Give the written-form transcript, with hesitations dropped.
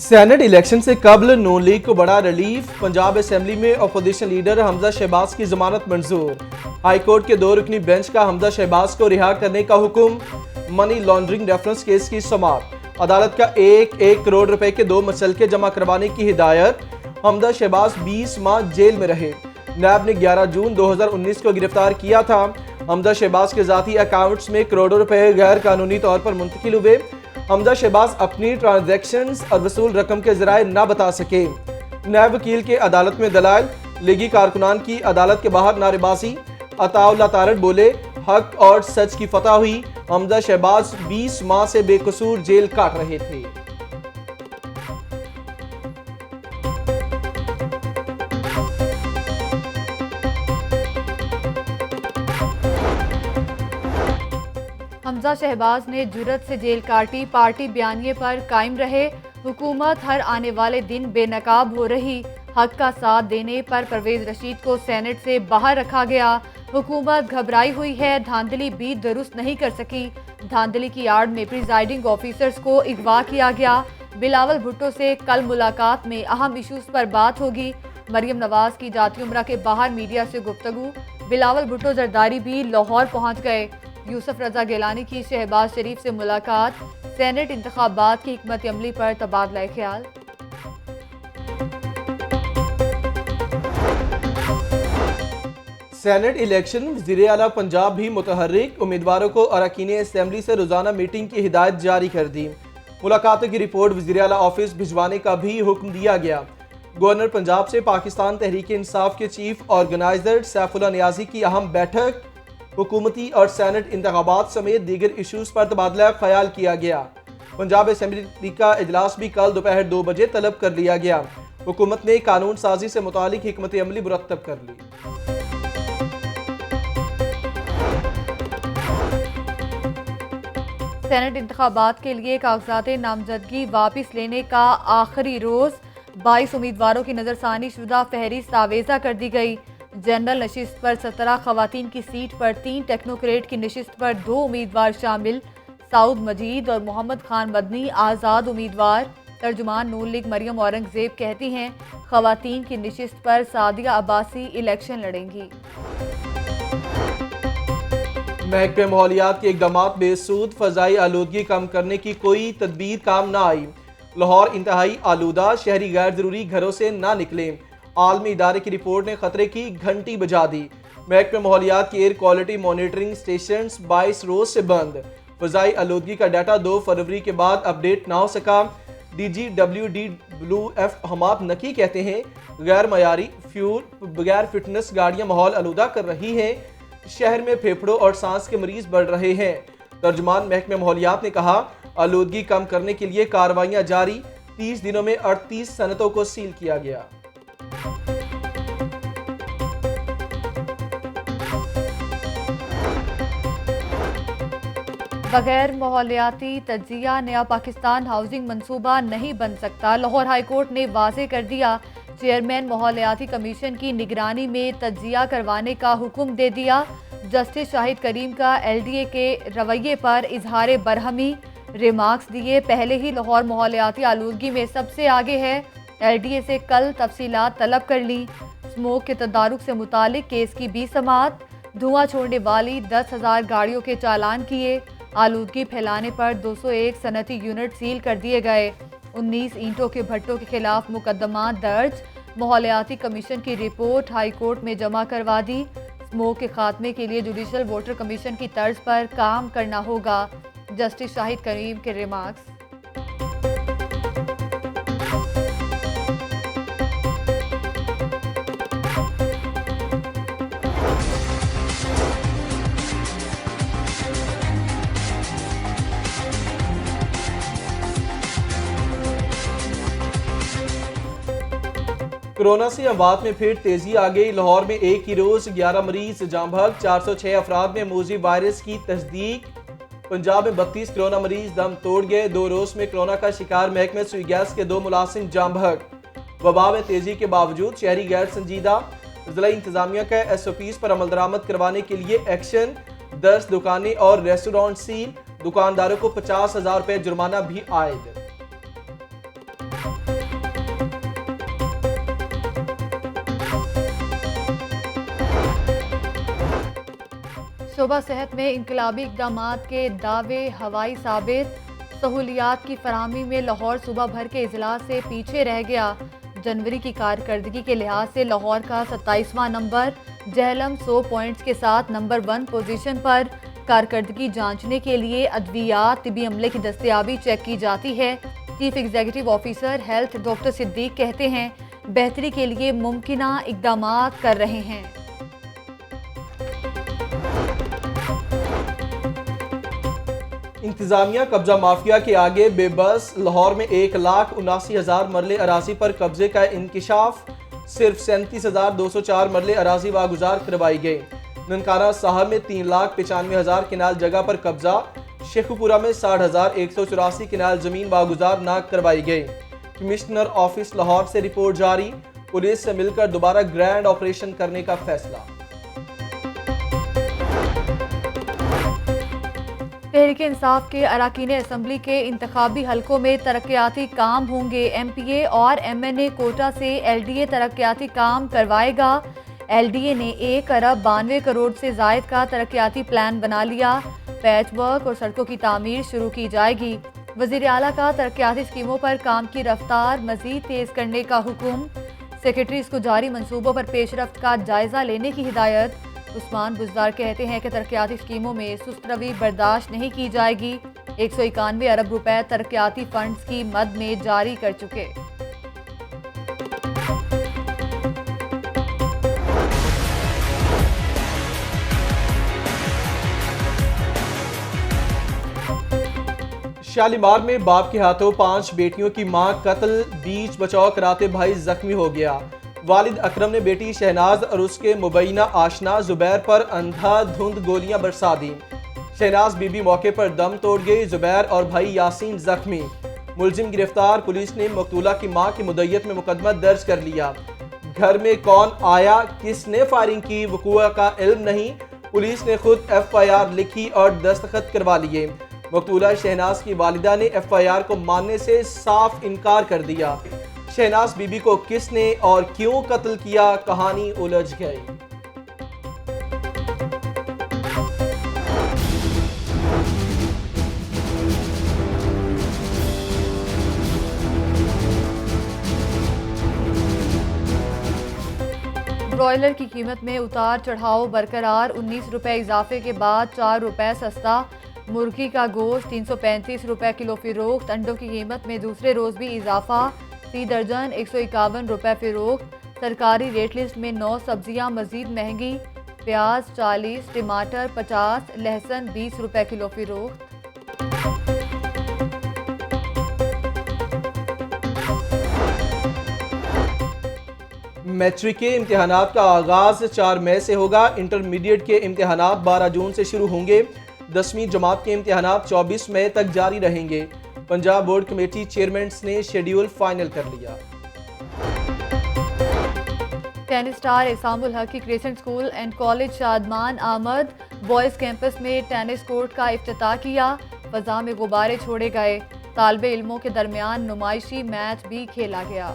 Senate election से कबल नून league को बड़ा रिलीफ। पंजाब असेंबली में अपोजिशन लीडर हमजा शहबाज की जमानत मंजूर। हाईकोर्ट के 2 रुकनी बेंच का हमजा शहबाज को रिहा करने का हुक्म। मनी लॉन्ड्रिंग रेफरेंस केस की समाप्त। अदालत का 1 करोड़ रुपए के 2 मसलके जमा करवाने की हिदायत। हमजा शहबाज 20 माह जेल में रहे। नैब ने 11 जून 2019 को गिरफ्तार किया था। हमजा शहबाज के जाती अकाउंट्स में करोड़ों रुपए गैर कानूनी तौर पर मुंतकिल हुए। हमजा शहबाज अपनी ट्रांजैक्शंस और वसूल रकम के जराए न बता सके। नैब वकील के अदालत में दलाल। लीगी कारकुनान की अदालत के बाहर नारेबाजी। अताउल्लाह तारड़ बोले, हक और सच की फतह हुई। हमजा शहबाज 20 माह से बेकसूर जेल काट रहे थे। हमजा शहबाज ने जुर्रत से जेल काटी। पार्टी बयानिए पर कायम रहे। हुकूमत हर आने वाले दिन बेनकाब हो रही। हक का साथ देने पर परवेज रशीद को सेनेट से बाहर रखा गया। हुकूमत घबराई हुई है, धांधली भी दुरुस्त नहीं कर सकी। धांधली की आड़ में प्रिजाइडिंग ऑफिसर्स को अगवा किया गया। बिलावल भुट्टो से कल मुलाकात में अहम इशूज पर बात होगी। मरियम नवाज की जाती उम्रा के बाहर मीडिया से गुफ्तगू। बिलावल भुट्टो जरदारी भी लाहौर पहुंच गए। यूसुफ रजा गिलानी की शहबाज शरीफ से मुलाकात। सेनेट इंतखाबात की हिकमत अमली पर तबादला ख्याल। सेनेट इलेक्शन वज़ीर आला पंजाब भी मुतहर्रिक। उम्मीदवारों को अरकान असेंबली से रोजाना मीटिंग की हिदायत जारी कर दी। मुलाकातों की रिपोर्ट वज़ीर आला ऑफिस भिजवाने का भी हुक्म दिया गया। गवर्नर पंजाब से पाकिस्तान तहरीक इंसाफ के चीफ ऑर्गेनाइजर सैफुल्लाह नियाजी की अहम बैठक। हुकूमती और सेनेट इंतखाबात समेत दीगर इशूज पर तबादला ख्याल किया गया। पंजाब असेंबली का इजलास भी कल दोपहर 2 बजे तलब कर लिया गया। हुकूमत ने कानून साजी से मुतालिक हिकमत अमली मुरतब कर ली। सेनेट इंतखाबात के लिए कागजात नामजदगी वापस लेने का आखिरी रोज। 22 उम्मीदवारों की नजरसानी शुदा फहरिस्त आवेजा कर दी गई। जनरल नशिस्त पर 17 खवातीन की सीट पर 3, टेक्नोक्रेट की नशिस्त पर 2 उम्मीदवार शामिल। साउद मजीद और मोहम्मद खान मदनी आज़ाद उम्मीदवार। तर्जुमान नून लीग मरियम औरंगजेब कहती हैं, खवातीन की नशिस्त पर सादिया अब्बासी इलेक्शन लड़ेंगी। महकमे माहौलियात के इकदामात बेसूद। फ़ज़ाई आलूदगी कम करने की कोई तदबीर काम न आई। लाहौर इंतहाई आलूदा। शहरी गैर जरूरी घरों से ना निकले। आलमी इदारे की रिपोर्ट ने खतरे की घंटी बजा दी। महकमे माहौलियात की एयर क्वालिटी मॉनिटरिंग स्टेशन 22 रोज से बंद। फ़ज़ाई आलूदगी का डाटा 2 फरवरी के बाद अपडेट ना हो सका। DGWDF हमाद नकी कहते हैं, गैर मयारी फ्यूल बगैर फिटनेस गाड़ियां माहौल आलूदा कर रही हैं। शहर में फेफड़ों और सांस के मरीज बढ़ रहे हैं। तर्जुमान महकमे माहौलियात ने कहा, आलूदगी कम करने के लिए कार्रवाइयां जारी। 30 दिनों में 38 सनतों को सील किया गया। बगैर माहौलियाती तजिया नया पाकिस्तान हाउसिंग मंसूबा नहीं बन सकता। लाहौर हाईकोर्ट ने वाजे कर दिया। चेयरमैन माहौलियाती कमीशन की निगरानी में तजिया करवाने का हुक्म दे दिया। जस्टिस शाहिद करीम का LDA के रवैये पर इजहार बरहमी। रिमार्क्स दिए, पहले ही लाहौर माहौलियाती आलूदगी में सबसे आगे है। LDA से कल तफसीलात तलब कर ली। स्मोक के तदारुक से मुतालिक केस की भी समाअत। धुआं छोड़ने वाली 10,000 गाड़ियों के चालान किए। आलूदगी फैलाने पर 201 सनती यूनिट सील कर दिए गए। 19 ईंटों के भट्टों के खिलाफ मुकदमा दर्ज। माहौलियाती कमीशन की रिपोर्ट हाईकोर्ट में जमा करवा दी। स्मोक के खात्मे के लिए जुडिशल वोटर कमीशन की तर्ज पर काम करना होगा। जस्टिस शाहिद करीम के रिमार्क्स। कोरोना से अमवात में फिर तेजी आ गई। लाहौर में एक ही रोज 11 मरीज जाम बहक। 406 अफराद में मूजी वायरस की तस्दीक। पंजाब में 32 कोरोना मरीज दम तोड़ गए। 2 रोज में कोरोना का शिकार महकमे सुई गैस के 2 मुलाजिम जाम बहक। वबा में तेजी के बावजूद शहरी गैर संजीदा। जिला इंतजामिया का SOPs पर अमल दरामद करवाने के लिए एक्शन। 10 दुकानें और रेस्टोरेंट सील। दुकानदारों को 50,000 रुपए जुर्माना भी आयद। शोबा सेहत में इनकलाबी इक़दामात के दावे हवाई साबित। सहूलियात की फराहमी में लाहौर सूबा भर के इजलास से पीछे रह गया। जनवरी की कारकर्दगी के लिहाज से लाहौर का 27वां नंबर, जहलम 100 पॉइंट्स के साथ नंबर 1 पोजीशन पर। कारकर्दगी जांचने के लिए अद्वियात तिबी अमले की दस्तयाबी चेक की जाती है। Chief executive officer health doctor Siddique कहते हैं, बेहतरी के लिए मुमकिना इक़दामात कर रहे हैं। इंतजामिया कब्जा माफिया के आगे बेबस। लाहौर में 1,79,000 मरले अराजी पर कब्जे का इंकिशाफ। सिर्फ 37,204 मरले अराजी वागुजार करवाई गई। ननकाना साहब में 3,95,000 किनाल जगह पर कब्जा। शेखुपुरा में 60,184 किनाल जमीन वागुजार न करवाई गई। कमिश्नर ऑफिस लाहौर से रिपोर्ट जारी। पुलिस से मिलकर दोबारा ग्रैंड ऑपरेशन करने का फैसला। तहरीक इंसाफ के अरकान असम्बली के इंतखाबी हलकों में तरक्याती काम होंगे। MPA और MNA कोटा से LDA तरक्याती काम करवाएगा। LDA ने 1 अरब 92 करोड़ से जायद का तरक्याती प्लान बना लिया। पैच वर्क और सड़कों की तामीर शुरू की जाएगी। वज़ीर आला का तरक्याती स्कीमों पर काम की रफ्तार मजीद तेज करने का हुक्म। सेक्रेटरीज को जारी मंसूबों पर पेशरफ्त का जायजा लेने की हिदायत। उस्मान बुज़दार कहते हैं कि तरक्याती स्कीमों में सुस्त रवी बर्दाश्त नहीं की जाएगी। 191 अरब रुपए तरक्याती फंड्स की मद में जारी कर चुके। शालीमार में बाप के हाथों 5 बेटियों की मां कत्ल। बीच बचाव कराते भाई जख्मी हो गया। वालिद अकरम ने बेटी शहनाज और उसके मुबैना आशना जुबैर पर अंधाधुंध गोलियां बरसा दी। शहनाज बीबी मौके पर दम तोड़ गई। जुबैर और भाई यासीन जख्मी। मुलजिम गिरफ्तार। पुलिस ने मकतूला की मां की मुद्दत में मुकदमा दर्ज कर लिया। घर में कौन आया, किसने फायरिंग की, वक़ूआ का इल्म नहीं। पुलिस ने खुद FIR लिखी और दस्तखत करवा लिए। मकतूला शहनाज की वालिदा ने FIR को मानने से साफ इनकार कर दिया। शहनाज बीबी को किसने और क्यों कत्ल किया, कहानी उलझ गई। ब्रॉयलर की कीमत में उतार चढ़ाव बरकरार। 19 रुपए इजाफे के बाद 4 रुपए सस्ता। मुर्गी का गोश्त 335 रुपए किलो फरोख्त। अंडों की कीमत में दूसरे रोज भी इजाफा। फी दर्जन 151 रुपए फरोख्त। सरकारी रेट लिस्ट में 9 सब्जियां मजीद महंगी। प्याज 40, टमाटर 50, लहसुन 20 रुपए किलो फरोख्त। मैट्रिक के इम्तिहानात का आगाज 4 मई से होगा। इंटरमीडिएट के इम्तिहानात 12 जून से शुरू होंगे। 10वीं जमात के इम्तिहानात 24 मई तक जारी रहेंगे। पंजाब बोर्ड कमेटी चेयरमैन ने शेड्यूल फाइनल कर लिया। टेनिस स्टार एहसामुल हक की crescent school and college Shadman आमद बॉयज कैंपस में टेनिस कोर्ट का इफ्तिताह किया। फजा में गुब्बारे छोड़े गए। तालिबे इल्मों के दरमियान नुमाइशी मैच भी खेला गया।